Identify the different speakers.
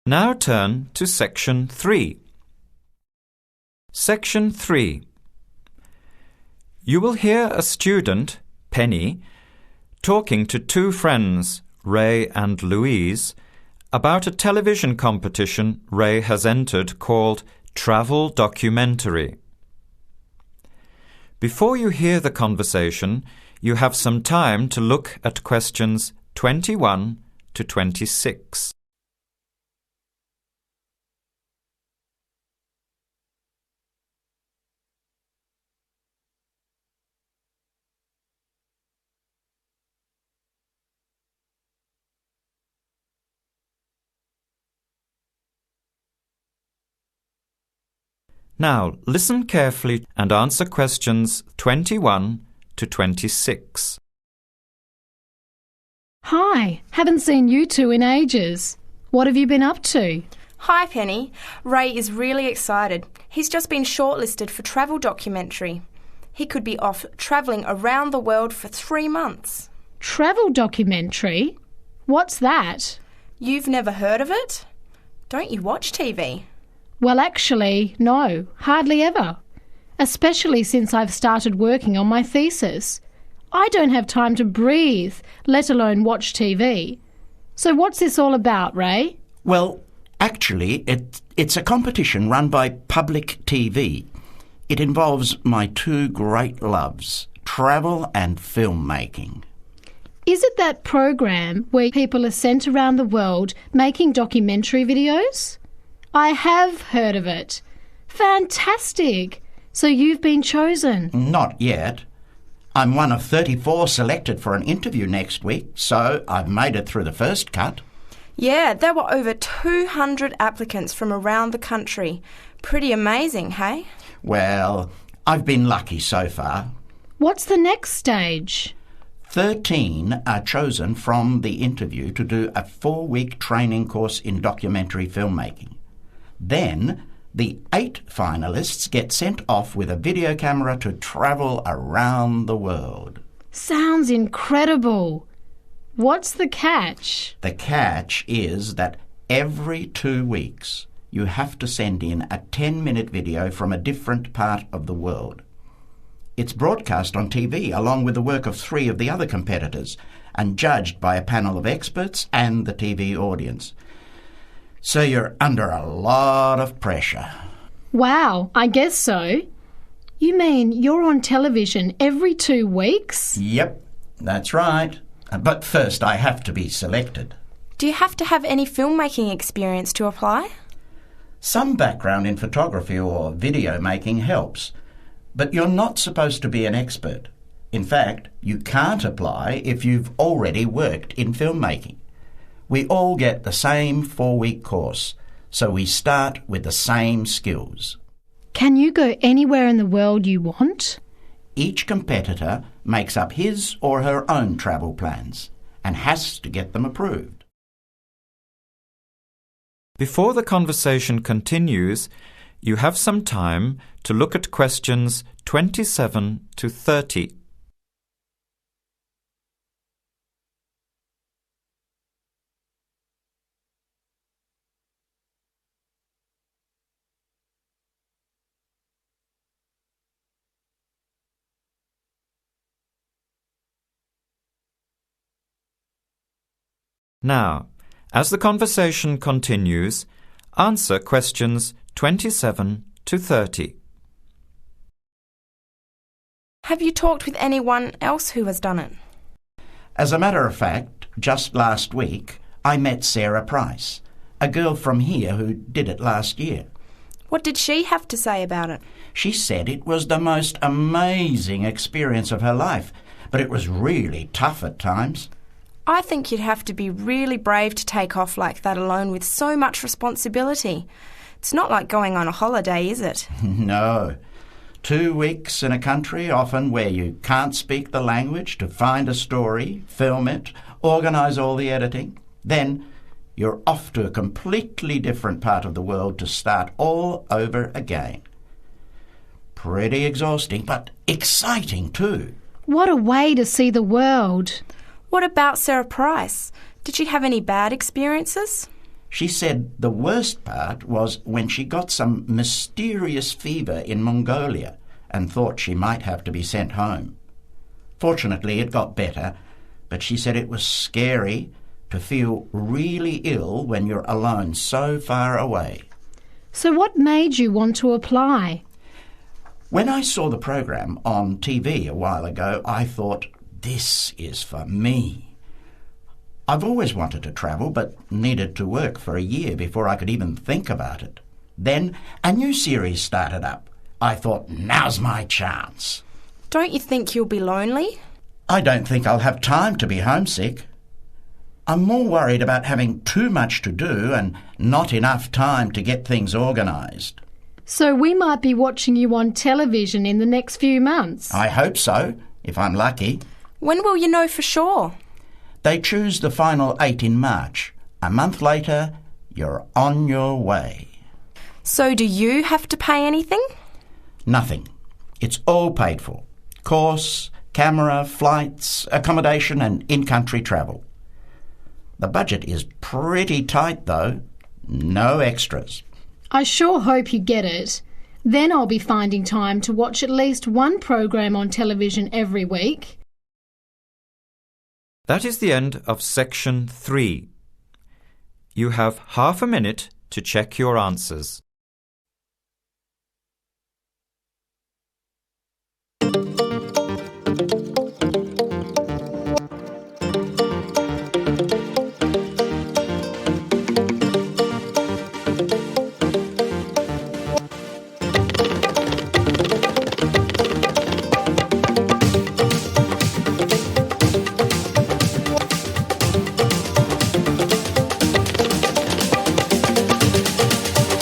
Speaker 1: Now turn to Section 3. Section 3. You will hear a student, Penny, talking to two friends, Ray and Louise, about a television competition Ray has entered called Travel Documentary. Before you hear the conversation, you have some time to look at questions 21 to 26. Now, listen carefully and answer questions 21 to 26.
Speaker 2: Hi, haven't seen you two in ages. What have you been up to?
Speaker 3: Hi, Penny. Ray is really excited. He's just been shortlisted for Travel Documentary. He could be off travelling around the world for 3 months.
Speaker 2: Travel Documentary? What's that?
Speaker 3: You've never heard of it? Don't you watch TV?
Speaker 2: Well, actually, no, hardly ever. Especially since I've started working on my thesis. I don't have time to breathe, let alone watch TV. So what's this all about, Ray?
Speaker 4: Well, actually, it's a competition run by public TV. It involves my two great loves, travel and filmmaking.
Speaker 2: Is it that program where people are sent around the world making documentary videos? I have heard of it. Fantastic! So you've been chosen?
Speaker 4: Not yet. I'm one of 34 selected for an interview next week, so I've made it through the first cut.
Speaker 3: Yeah, there were over 200 applicants from around the country. Pretty amazing, hey?
Speaker 4: Well, I've been lucky so far.
Speaker 2: What's the next stage?
Speaker 4: 13 are chosen from the interview to do a 4-week training course in documentary filmmaking. Then, the 8 finalists get sent off with a video camera to travel around the world.
Speaker 2: Sounds incredible. What's the catch?
Speaker 4: The catch is that every 2 weeks you have to send in a 10-minute video from a different part of the world. It's broadcast on TV along with the work of 3 of the other competitors and judged by a panel of experts and the TV audience. So you're under a lot of pressure.
Speaker 2: Wow, I guess so. You mean you're on television every 2 weeks?
Speaker 4: Yep, that's right. But first I have to be selected.
Speaker 3: Do you have to have any filmmaking experience to apply?
Speaker 4: Some background in photography or video making helps, but you're not supposed to be an expert. In fact, you can't apply if you've already worked in filmmaking. We all get the same 4-week course, so we start with the same skills.
Speaker 2: Can you go anywhere in the world you want?
Speaker 4: Each competitor makes up his or her own travel plans and has to get them approved.
Speaker 1: Before the conversation continues, you have some time to look at questions 27 to 30. Now, as the conversation continues, answer questions 27 to 30.
Speaker 3: Have you talked with anyone else who has done it?
Speaker 4: As a matter of fact, just last week, I met Sarah Price, a girl from here who did it last year.
Speaker 3: What did she have to say about it?
Speaker 4: She said it was the most amazing experience of her life, but it was really tough at times.
Speaker 3: I think you'd have to be really brave to take off like that alone with so much responsibility. It's not like going on a holiday, is it?
Speaker 4: No. 2 weeks in a country, often where you can't speak the language, to find a story, film it, organise all the editing. Then you're off to a completely different part of the world to start all over again. Pretty exhausting, but exciting too.
Speaker 2: What a way to see the world.
Speaker 3: What about Sarah Price? Did she have any bad experiences?
Speaker 4: She said the worst part was when she got some mysterious fever in Mongolia and thought she might have to be sent home. Fortunately, it got better, but she said it was scary to feel really ill when you're alone so far away.
Speaker 2: So what made you want to apply?
Speaker 4: When I saw the program on TV a while ago, I thought, this is for me. I've always wanted to travel, but needed to work for a year before I could even think about it. Then a new series started up. I thought, now's my chance.
Speaker 3: Don't you think you'll be lonely?
Speaker 4: I don't think I'll have time to be homesick. I'm more worried about having too much to do and not enough time to get things organised.
Speaker 2: So we might be watching you on television in the next few months.
Speaker 4: I hope so, if I'm lucky.
Speaker 3: When will you know for sure?
Speaker 4: They choose the final 8 in March. A month later, you're on your way.
Speaker 3: So do you have to pay anything?
Speaker 4: Nothing. It's all paid for. Course, camera, flights, accommodation and in-country travel. The budget is pretty tight though. No extras.
Speaker 2: I sure hope you get it. Then I'll be finding time to watch at least one program on television every week.
Speaker 1: That is the end of section 3. You have half a minute to check your answers.